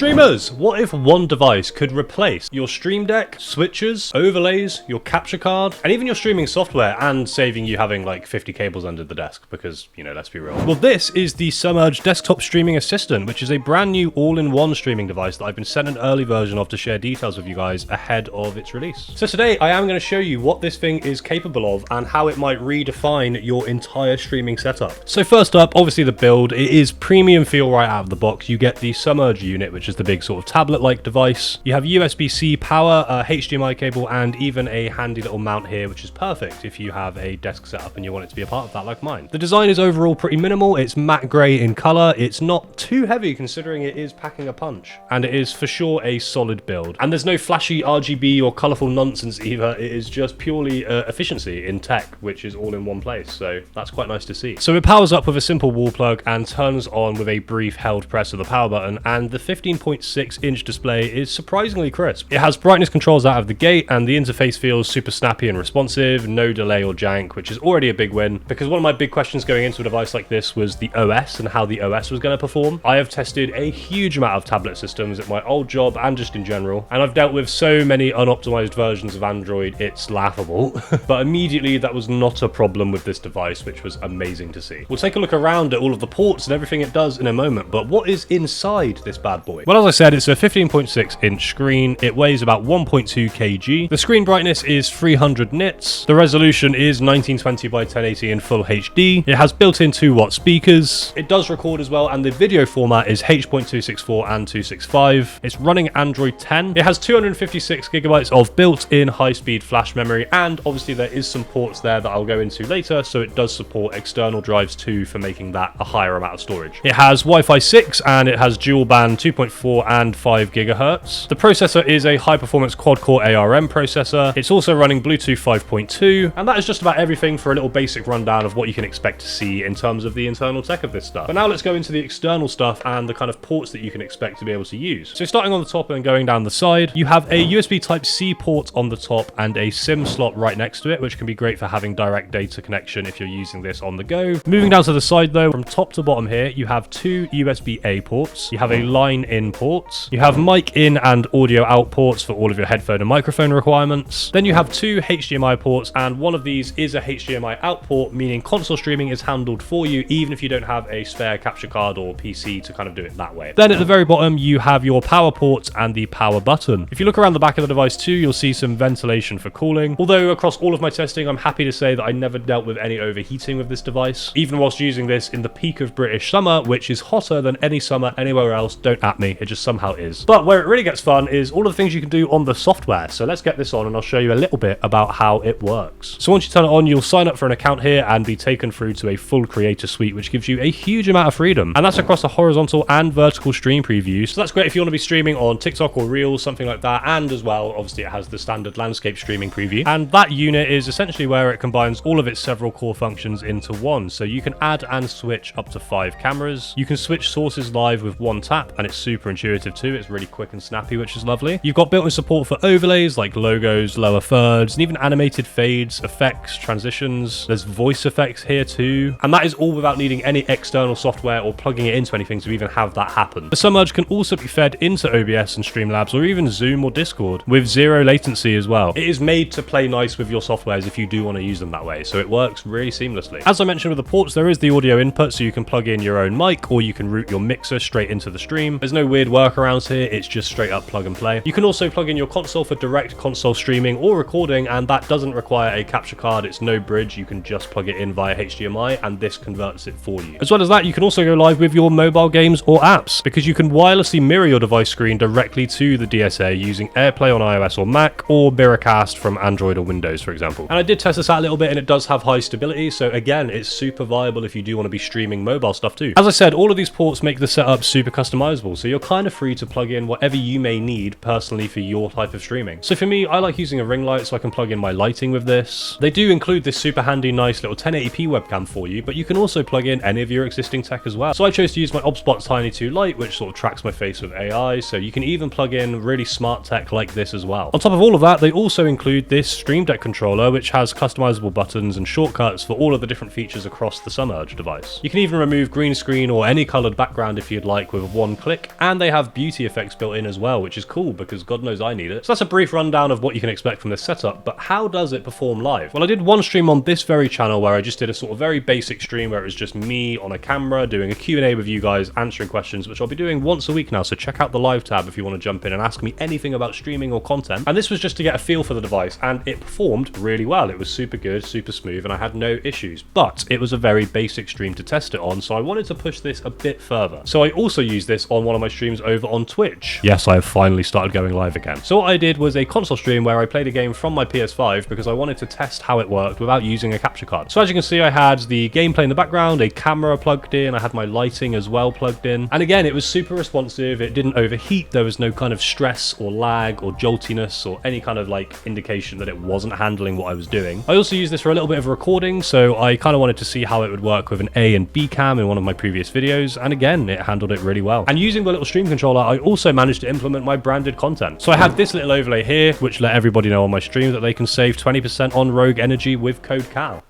Streamers, what if one device could replace your Stream Deck, switches, overlays, your capture card, and even your streaming software, and saving you having like 50 cables under the desk because, you know, let's be real. Well, this is the Sumerge Desktop Streaming Assistant, which is a brand new all-in-one streaming device that I've been sent an early version of to share details with you guys ahead of its release. So today I am going to show you what this thing is capable of and how it might redefine your entire streaming setup. So first up, obviously the build. It is premium feel right out of the box. You get the Sumerge unit, which is the big sort of tablet-like device. You have USB-C power, a HDMI cable, and even a handy little mount here, which is perfect if you have a desk setup and you want it to be a part of that like mine. The design is overall pretty minimal. It's matte grey in color. It's not too heavy considering it is packing a punch. And it is for sure a solid build. And there's no flashy RGB or colorful nonsense either. It is just purely efficiency in tech, which is all in one place. So that's quite nice to see. So it powers up with a simple wall plug and turns on with a brief held press of the power button, and the 15.6-inch display is surprisingly crisp. It has brightness controls out of the gate, and the interface feels super snappy and responsive, no delay or jank, which is already a big win, because one of my big questions going into a device like this was the OS and how the OS was going to perform. I have tested a huge amount of tablet systems at my old job and just in general, and I've dealt with so many unoptimized versions of Android, it's laughable. But immediately that was not a problem with this device, which was amazing to see. We'll take a look around at all of the ports and everything it does in a moment, but what is inside this bad boy? Well, as I said, it's a 15.6-inch screen. It weighs about 1.2 kg. The screen brightness is 300 nits. The resolution is 1920 by 1080 in full HD. It has built-in 2-watt speakers. It does record as well, and the video format is H.264 and 265. It's running Android 10. It has 256 gigabytes of built-in high-speed flash memory, and obviously there is some ports there that I'll go into later, so it does support external drives too for making that a higher amount of storage. It has Wi-Fi 6 and it has dual band 2.4 and 5 gigahertz. The processor is a high-performance quad-core ARM processor. It's also running Bluetooth 5.2, and that is just about everything for a little basic rundown of what you can expect to see in terms of the internal tech of this stuff. But now let's go into the external stuff and the kind of ports that you can expect to be able to use. So starting on the top and going down the side, you have a USB Type-C port on the top and a SIM slot right next to it, which can be great for having direct data connection if you're using this on the go. Moving down to the side though, from top to bottom here, you have two USB-A ports, you have a line in port, you have mic in and audio out ports for all of your headphone and microphone requirements. Then you have two HDMI ports, and one of these is a HDMI out port, meaning console streaming is handled for you even if you don't have a spare capture card or PC to kind of do it that way. Then at the very bottom you have your power ports and the power button. If you look around the back of the device too, you'll see some ventilation for cooling, although across all of my testing I'm happy to say that I never dealt with any overheating with this device, even whilst using this in the peak of British summer, which is hotter than any summer anywhere else. Don't at me, it just somehow is. But where it really gets fun is all of the things you can do on the software. So let's get this on and I'll show you a little bit about how it works. So once you turn it on, you'll sign up for an account here and be taken through to a full creator suite, which gives you a huge amount of freedom, and that's across a horizontal and vertical stream preview. So that's great if you want to be streaming on TikTok or Reels, something like that, and as well obviously it has the standard landscape streaming preview, and that unit is essentially where it combines all of its several core functions into one. So you can add and switch up to 5 cameras, you can switch sources live with one tap, and it's super intuitive too. It's really quick and snappy, which is lovely. You've got built-in support for overlays like logos, lower thirds, and even animated fades, effects, transitions. There's voice effects here too, and that is all without needing any external software or plugging it into anything to even have that happen. The Sumerge can also be fed into OBS and Streamlabs or even Zoom or Discord with zero latency as well. It is made to play nice with your softwares if you do want to use them that way, so it works really seamlessly. As I mentioned with the ports, there is the audio input, so you can plug in your own mic or you can route your mixer straight into the stream. There's no weird workarounds here, it's just straight up plug and play. You can also plug in your console for direct console streaming or recording, and that doesn't require a capture card. It's no bridge, you can just plug it in via HDMI and this converts it for you. As well as that, you can also go live with your mobile games or apps, because you can wirelessly mirror your device screen directly to the DSA using AirPlay on iOS or Mac, or Miracast from Android or Windows, for example. And I did test this out a little bit and it does have high stability, so again, it's super viable if you do want to be streaming mobile stuff too. As I said, all of these ports make the setup super customizable, so you're kind of free to plug in whatever you may need personally for your type of streaming. So for me, I like using a ring light so I can plug in my lighting with this. They do include this super handy nice little 1080p webcam for you, but you can also plug in any of your existing tech as well. So I chose to use my OBSBot Tiny 2 Lite, which sort of tracks my face with AI, so you can even plug in really smart tech like this as well. On top of all of that, they also include this Stream Deck controller, which has customizable buttons and shortcuts for all of the different features across the Sumerge device. You can even remove green screen or any colored background if you'd like with one click, and they have beauty effects built in as well, which is cool because God knows I need it. So that's a brief rundown of what you can expect from this setup, but how does it perform live? Well, I did one stream on this very channel where I just did a sort of very basic stream where it was just me on a camera doing a Q&A with you guys, answering questions, which I'll be doing once a week now, so check out the live tab if you want to jump in and ask me anything about streaming or content. And this was just to get a feel for the device, and it performed really well. It was super good, super smooth, and I had no issues, but it was a very basic stream to test it on, so I wanted to push this a bit further. So I also used this on one of my streams over on Twitch. Yes, I have finally started going live again. So what I did was a console stream where I played a game from my PS5 because I wanted to test how it worked without using a capture card. So as you can see, I had the gameplay in the background, a camera plugged in, I had my lighting as well plugged in, and again, it was super responsive, it didn't overheat, there was no kind of stress or lag or joltiness or any kind of like indication that it wasn't handling what I was doing. I also used this for a little bit of recording, so I kind of wanted to see how it would work with an A and B cam in one of my previous videos, and again, it handled it really well. And using the little stream controller, I also managed to implement my branded content. So I had this little overlay here, which let everybody know on my stream that they can save 20% on Rogue Energy with code CAL.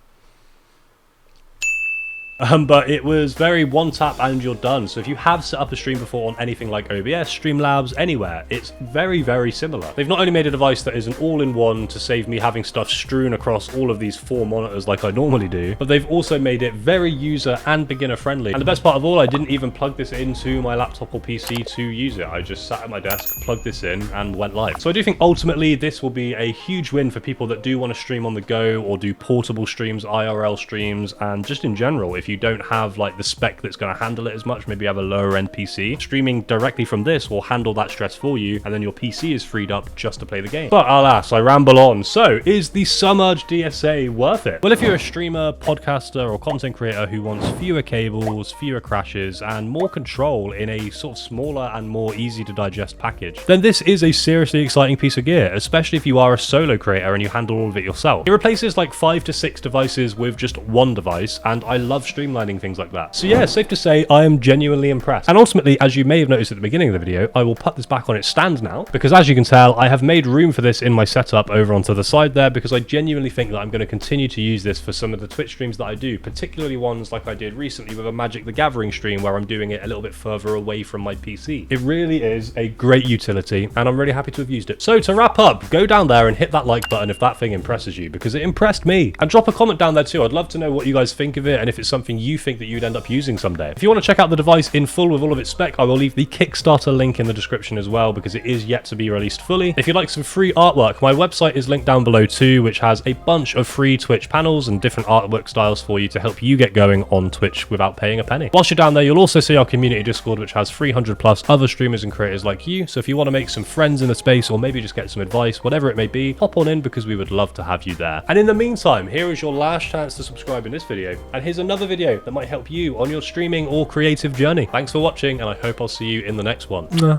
But it was very one tap and you're done. So if you have set up a stream before on anything like OBS, Streamlabs, anywhere, it's very, very similar. They've not only made a device that is an all-in-one to save me having stuff strewn across all of these 4 monitors like I normally do, but they've also made it very user and beginner friendly. And the best part of all, I didn't even plug this into my laptop or PC to use it. I just sat at my desk, plugged this in, and went live. So I do think ultimately this will be a huge win for people that do want to stream on the go or do portable streams, IRL streams, and just in general, if you don't have like the spec that's going to handle it as much, maybe you have a lower end PC, streaming directly from this will handle that stress for you, and then your PC is freed up just to play the game. But alas, I ramble on. So is the Sumerge DSA worth it? Well, if you're a streamer, podcaster, or content creator who wants fewer cables, fewer crashes, and more control in a sort of smaller and more easy to digest package, then this is a seriously exciting piece of gear, especially if you are a solo creator and you handle all of it yourself. It replaces like 5 to 6 devices with just one device, and I love streamlining things like that. So yeah, safe to say I am genuinely impressed. And ultimately, as you may have noticed at the beginning of the video, I will put this back on its stand now, because as you can tell, I have made room for this in my setup over onto the side there, because I genuinely think that I'm going to continue to use this for some of the Twitch streams that I do, particularly ones like I did recently with a Magic the Gathering stream where I'm doing it a little bit further away from my PC. It really is a great utility, and I'm really happy to have used it. So to wrap up, go down there and hit that like button if that thing impresses you, because it impressed me. And drop a comment down there too. I'd love to know what you guys think of it, and if it's something you think that you'd end up using someday. If you want to check out the device in full with all of its spec, I will leave the Kickstarter link in the description as well, because it is yet to be released fully. If you'd like some free artwork, my website is linked down below too, which has a bunch of free Twitch panels and different artwork styles for you to help you get going on Twitch without paying a penny. Whilst you're down there, you'll also see our community Discord, which has 300 plus other streamers and creators like you. So if you want to make some friends in the space, or maybe just get some advice, whatever it may be, hop on in, because we would love to have you there. And in the meantime, here is your last chance to subscribe in this video, and here's another video that might help you on your streaming or creative journey. Thanks for watching, and I hope I'll see you in the next one.